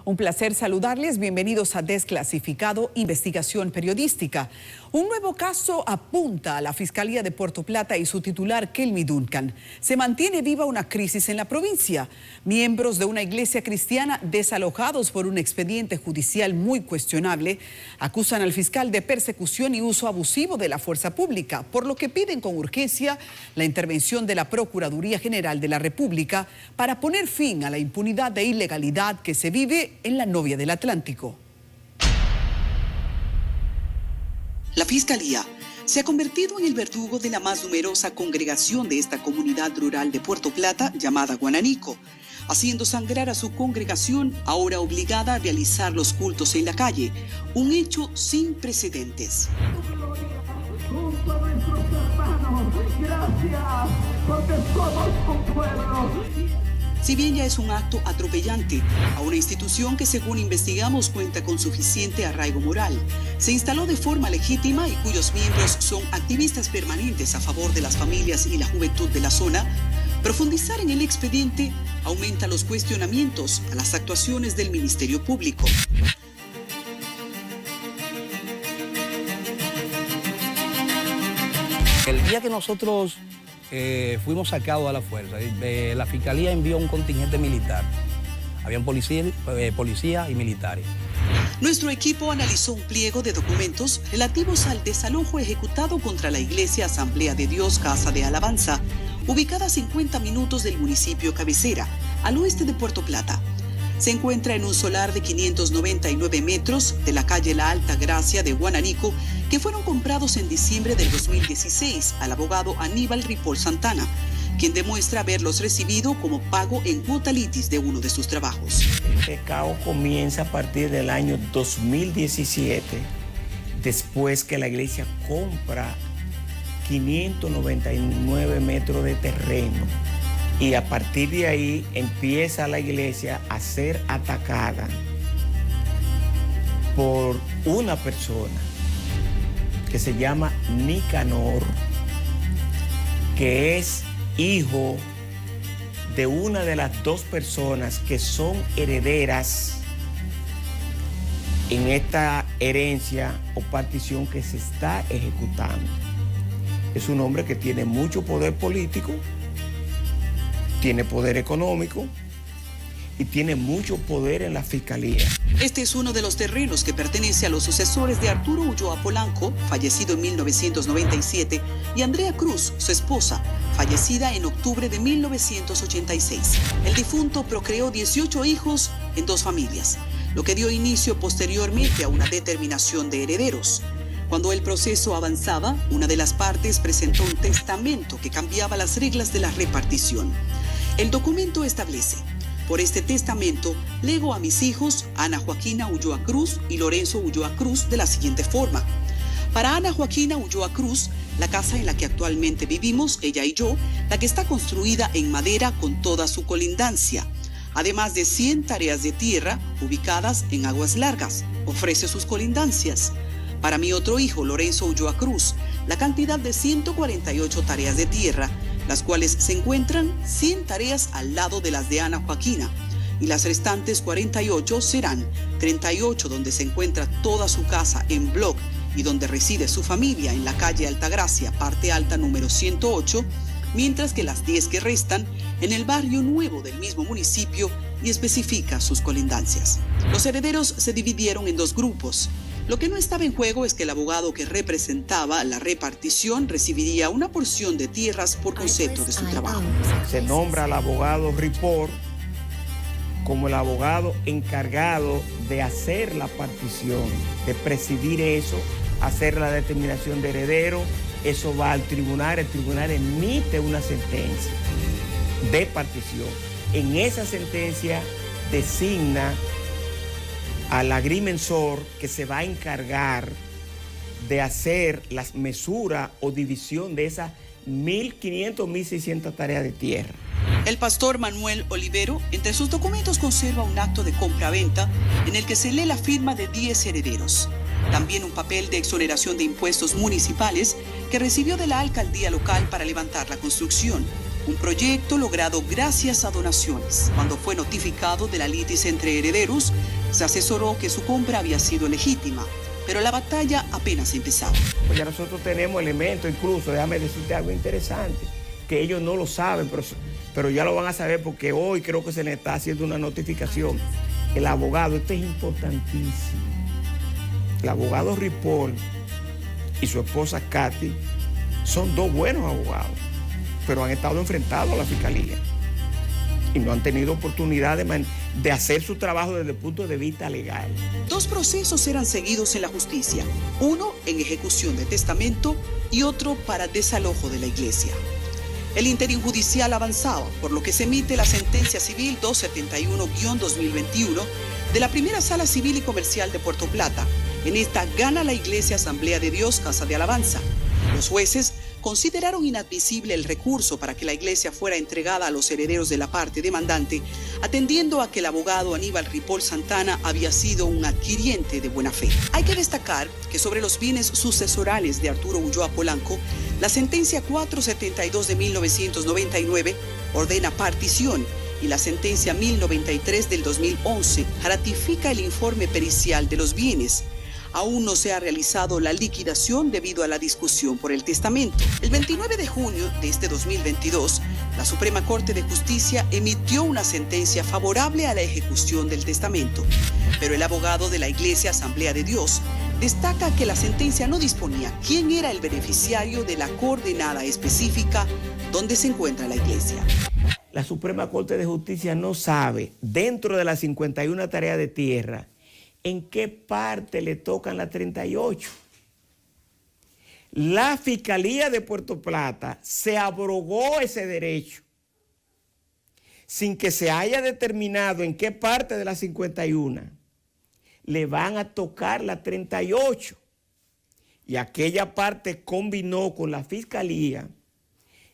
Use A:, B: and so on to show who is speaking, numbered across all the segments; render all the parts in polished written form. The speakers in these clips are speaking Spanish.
A: Un placer saludarles. Bienvenidos a Desclasificado, Investigación Periodística. Un nuevo caso apunta a la Fiscalía de Puerto Plata y su titular, Kelmy Duncan. Se mantiene viva una crisis en la provincia. Miembros de una iglesia cristiana desalojados por un expediente judicial muy cuestionable acusan al fiscal de persecución y uso abusivo de la fuerza pública, por lo que piden con urgencia la intervención de la Procuraduría General de la República para poner fin a la impunidad e ilegalidad que se vive en la Novia del Atlántico.
B: La Fiscalía se ha convertido en el verdugo de la más numerosa congregación de esta comunidad rural de Puerto Plata, llamada Guananico, haciendo sangrar a su congregación, ahora obligada a realizar los cultos en la calle, un hecho sin precedentes.
C: Junto a nuestros hermanos, gracias, porque somos un pueblo.
B: Si bien ya es un acto atropellante a una institución que, según investigamos, cuenta con suficiente arraigo moral, se instaló de forma legítima y cuyos miembros son activistas permanentes a favor de las familias y la juventud de la zona, profundizar en el expediente aumenta los cuestionamientos a las actuaciones del Ministerio Público.
D: El día que nosotros fuimos sacados a la fuerza, la Fiscalía envió un contingente militar. Habían policía y militares.
B: Nuestro equipo analizó un pliego de documentos relativos al desalojo ejecutado contra la Iglesia Asamblea de Dios Casa de Alabanza, ubicada a 50 minutos del municipio cabecera, al oeste de Puerto Plata. Se encuentra en un solar de 599 metros de la calle La Alta Gracia de Guananico, que fueron comprados en diciembre del 2016 al abogado Aníbal Ripoll Santana, quien demuestra haberlos recibido como pago en cuota litis de uno de sus trabajos.
E: Este caos comienza a partir del año 2017, después que la iglesia compra 599 metros de terreno. Y a partir de ahí empieza la iglesia a ser atacada por una persona que se llama Nicanor, que es hijo de una de las dos personas que son herederas en esta herencia o partición que se está ejecutando. Es un hombre que tiene mucho poder político, tiene poder económico y tiene mucho poder en la Fiscalía.
B: Este es uno de los terrenos que pertenece a los sucesores de Arturo Ulloa Polanco, fallecido en 1997, y Andrea Cruz, su esposa, fallecida en octubre de 1986. El difunto procreó 18 hijos en 2 familias, lo que dio inicio posteriormente a una determinación de herederos. Cuando el proceso avanzaba, una de las partes presentó un testamento que cambiaba las reglas de la repartición. El documento establece: por este testamento, lego a mis hijos Ana Joaquina Ulloa Cruz y Lorenzo Ulloa Cruz de la siguiente forma. Para Ana Joaquina Ulloa Cruz, la casa en la que actualmente vivimos, ella y yo, la que está construida en madera con toda su colindancia, además de 100 tareas de tierra ubicadas en Aguas Largas, ofrece sus colindancias. Para mi otro hijo, Lorenzo Ulloa Cruz, la cantidad de 148 tareas de tierra, las cuales se encuentran 100 tareas al lado de las de Ana Joaquina, y las restantes 48 serán 38 donde se encuentra toda su casa en bloc y donde reside su familia en la calle Altagracia, parte alta número 108, mientras que las 10 que restan en el barrio nuevo del mismo municipio, y especifica sus colindancias. Los herederos se dividieron en 2 grupos. Lo que no estaba en juego es que el abogado que representaba la repartición recibiría una porción de tierras por concepto de su trabajo.
E: Se nombra al abogado Ripoll como el abogado encargado de hacer la partición, de presidir eso, hacer la determinación de heredero. Eso va al tribunal, el tribunal emite una sentencia de partición. En esa sentencia designa al agrimensor que se va a encargar de hacer la mesura o división de esas 1.500, 1.600 tareas de tierra.
B: El pastor Manuel Olivero, entre sus documentos, conserva un acto de compra-venta en el que se lee la firma de 10 herederos. También un papel de exoneración de impuestos municipales que recibió de la alcaldía local para levantar la construcción. un proyecto logrado gracias a donaciones. Cuando fue notificado de la litis entre herederos, se asesoró que su compra había sido legítima, pero la batalla apenas empezaba.
E: Pues ya nosotros tenemos elementos, incluso, déjame decirte algo interesante, que ellos no lo saben, pero ya lo van a saber porque hoy creo que se les está haciendo una notificación. El abogado, esto es importantísimo. El abogado Ripoll y su esposa Katy son dos buenos abogados, pero han estado enfrentados a la fiscalía y no han tenido oportunidad de hacer su trabajo desde el punto de vista legal.
B: Dos procesos eran seguidos en la justicia, uno en ejecución de testamento y otro para desalojo de la iglesia. El interín judicial avanzaba, por lo que se emite la sentencia civil 271-2021 de la Primera Sala Civil y Comercial de Puerto Plata. En esta gana la Iglesia Asamblea de Dios Casa de Alabanza. Los jueces consideraron inadmisible el recurso para que la iglesia fuera entregada a los herederos de la parte demandante, atendiendo a que el abogado Aníbal Ripoll Santana había sido un adquiriente de buena fe. Hay que destacar que sobre los bienes sucesorales de Arturo Ulloa Polanco, la sentencia 472 de 1999 ordena partición y la sentencia 1093 del 2011 ratifica el informe pericial de los bienes. Aún no se ha realizado la liquidación debido a la discusión por el testamento. El 29 de junio de este 2022, la Suprema Corte de Justicia emitió una sentencia favorable a la ejecución del testamento, pero el abogado de la Iglesia Asamblea de Dios destaca que la sentencia no disponía quién era el beneficiario de la coordenada específica donde se encuentra la iglesia.
E: La Suprema Corte de Justicia no sabe, dentro de las 51 tareas de tierra, en qué parte le tocan las 38. La Fiscalía de Puerto Plata se abrogó ese derecho sin que se haya determinado en qué parte de las 51 le van a tocar las 38. Y aquella parte combinó con la Fiscalía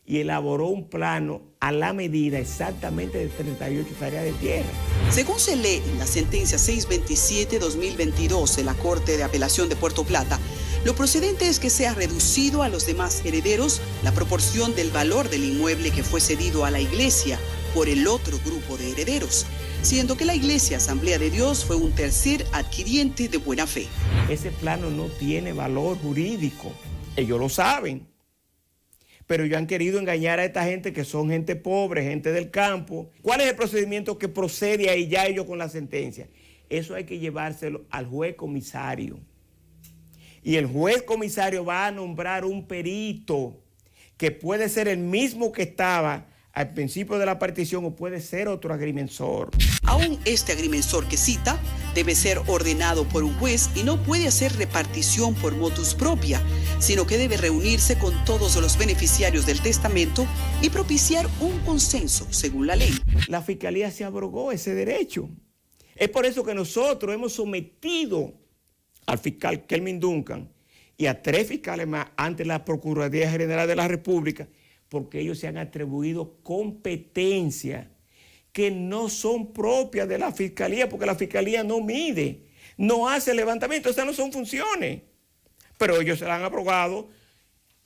E: y elaboró un plano a la medida exactamente de 38 tareas de tierra.
B: Según se lee en la sentencia 627-2022 de la Corte de Apelación de Puerto Plata, lo procedente es que sea reducido a los demás herederos la proporción del valor del inmueble que fue cedido a la iglesia por el otro grupo de herederos, siendo que la Iglesia Asamblea de Dios fue un tercer adquiriente de buena fe.
E: Ese plano no tiene valor jurídico, ellos lo saben. Pero ellos han querido engañar a esta gente que son gente pobre, gente del campo. ¿Cuál es el procedimiento que procede ahí ya ellos con la sentencia? Eso hay que llevárselo al juez comisario. Y el juez comisario va a nombrar un perito que puede ser el mismo que estaba al principio de la partición o puede ser otro agrimensor.
B: Aún este agrimensor que cita debe ser ordenado por un juez y no puede hacer repartición por motus propia, sino que debe reunirse con todos los beneficiarios del testamento y propiciar un consenso según la ley.
E: La Fiscalía se abrogó ese derecho. Es por eso que nosotros hemos sometido al fiscal Kelvin Duncan y a 3 fiscales más ante la Procuraduría General de la República, porque ellos se han atribuido competencias que no son propias de la Fiscalía, porque la Fiscalía no mide, no hace levantamiento, esas no son funciones. Pero ellos se la han abrogado.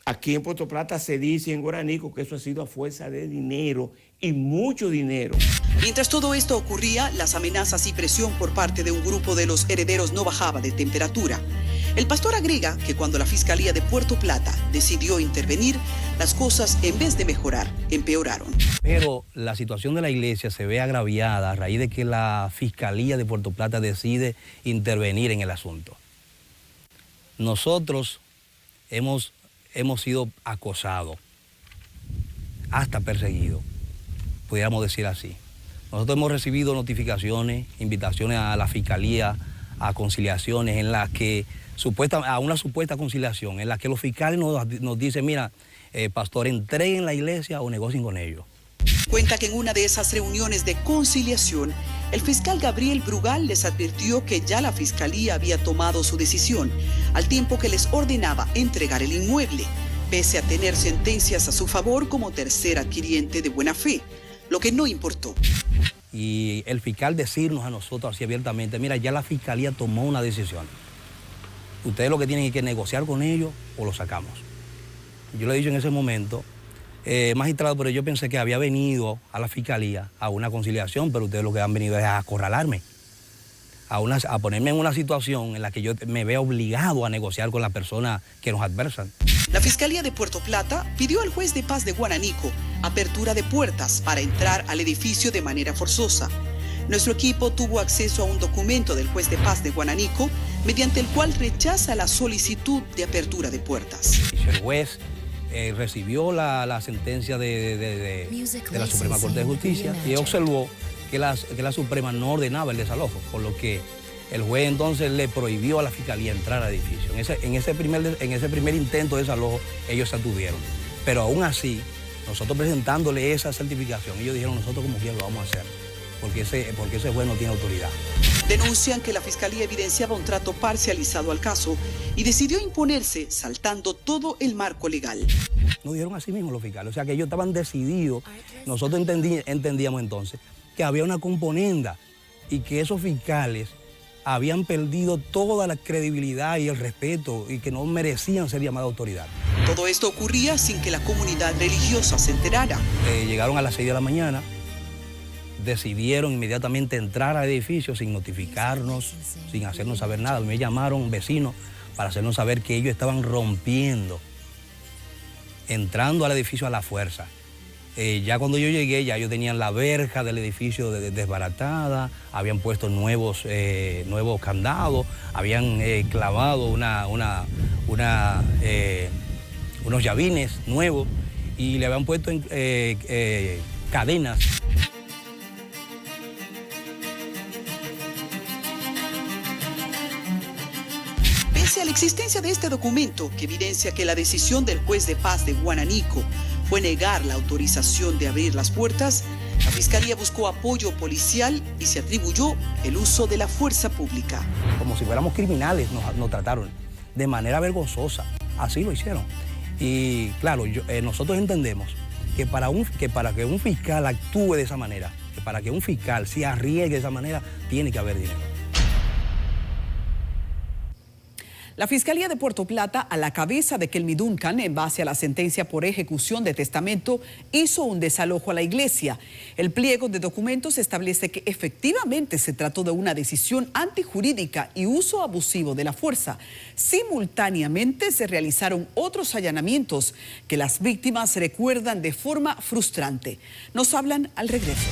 E: Aquí en Puerto Plata se dice en Guaranico que eso ha sido a fuerza de dinero y mucho dinero.
B: Mientras todo esto ocurría, las amenazas y presión por parte de un grupo de los herederos no bajaba de temperatura. El pastor agrega que cuando la Fiscalía de Puerto Plata decidió intervenir, las cosas, en vez de mejorar, empeoraron.
D: Pero la situación de la iglesia se ve agraviada a raíz de que la Fiscalía de Puerto Plata decide intervenir en el asunto. Nosotros hemos sido acosados, hasta perseguidos, pudiéramos decir así. Nosotros hemos recibido notificaciones, invitaciones a la Fiscalía, a conciliaciones en las que a una supuesta conciliación en la que los fiscales nos dicen, mira, pastor, entreguen la iglesia o negocien con ellos.
B: Cuenta que en una de esas reuniones de conciliación, el fiscal Gabriel Brugal les advirtió que ya la Fiscalía había tomado su decisión, al tiempo que les ordenaba entregar el inmueble, pese a tener sentencias a su favor como tercer adquiriente de buena fe, lo que no importó.
D: Y el fiscal decirnos a nosotros así abiertamente, mira, ya la Fiscalía tomó una decisión. Ustedes lo que tienen es que negociar con ellos o lo sacamos. Yo le he dicho en ese momento Magistrado, pero yo pensé que había venido a la fiscalía a una conciliación, pero ustedes lo que han venido es a acorralarme, a ponerme en una situación en la que yo me veo obligado a negociar con la persona que nos adversan.
B: La Fiscalía de Puerto Plata pidió al juez de paz de Guananico apertura de puertas para entrar al edificio de manera forzosa. Nuestro equipo tuvo acceso a un documento del juez de paz de Guananico, mediante el cual rechaza la solicitud de apertura de puertas.
D: El juez recibió la sentencia de la Suprema Corte de Justicia y observó que la Suprema no ordenaba el desalojo, por lo que el juez entonces le prohibió a la Fiscalía entrar al edificio. En ese primer intento de desalojo ellos se atuvieron, pero aún así, nosotros presentándole esa certificación, ellos dijeron, nosotros como quiera lo vamos a hacer, porque ese juez no tiene autoridad.
B: Denuncian que la Fiscalía evidenciaba un trato parcializado al caso y decidió imponerse saltando todo el marco legal.
D: Nos dijeron así mismo los fiscales, o sea que ellos estaban decididos. Nosotros entendíamos entonces que había una componenda y que esos fiscales habían perdido toda la credibilidad y el respeto y que no merecían ser llamados autoridad.
B: Todo esto ocurría sin que la comunidad religiosa se enterara.
D: Llegaron a las 6 de la mañana. Decidieron inmediatamente entrar al edificio sin notificarnos, sin hacernos saber nada. Me llamaron vecinos para hacernos saber que ellos estaban rompiendo, entrando al edificio a la fuerza. Ya cuando yo llegué, ya ellos tenían la verja del edificio desbaratada, habían puesto nuevos candados, habían clavado unos llavines nuevos y le habían puesto cadenas.
B: Pese a la existencia de este documento que evidencia que la decisión del juez de paz de Guananico fue negar la autorización de abrir las puertas, la Fiscalía buscó apoyo policial y se atribuyó el uso de la fuerza pública.
D: Como si fuéramos criminales nos trataron de manera vergonzosa, así lo hicieron. Y claro, nosotros entendemos que para que un fiscal actúe de esa manera, que para que un fiscal se arriesgue de esa manera, tiene que haber dinero.
A: La Fiscalía de Puerto Plata, a la cabeza de Kelmy Duncan, en base a la sentencia por ejecución de testamento, hizo un desalojo a la iglesia. El pliego de documentos establece que efectivamente se trató de una decisión antijurídica y uso abusivo de la fuerza. Simultáneamente se realizaron otros allanamientos que las víctimas recuerdan de forma frustrante. Nos hablan al regreso.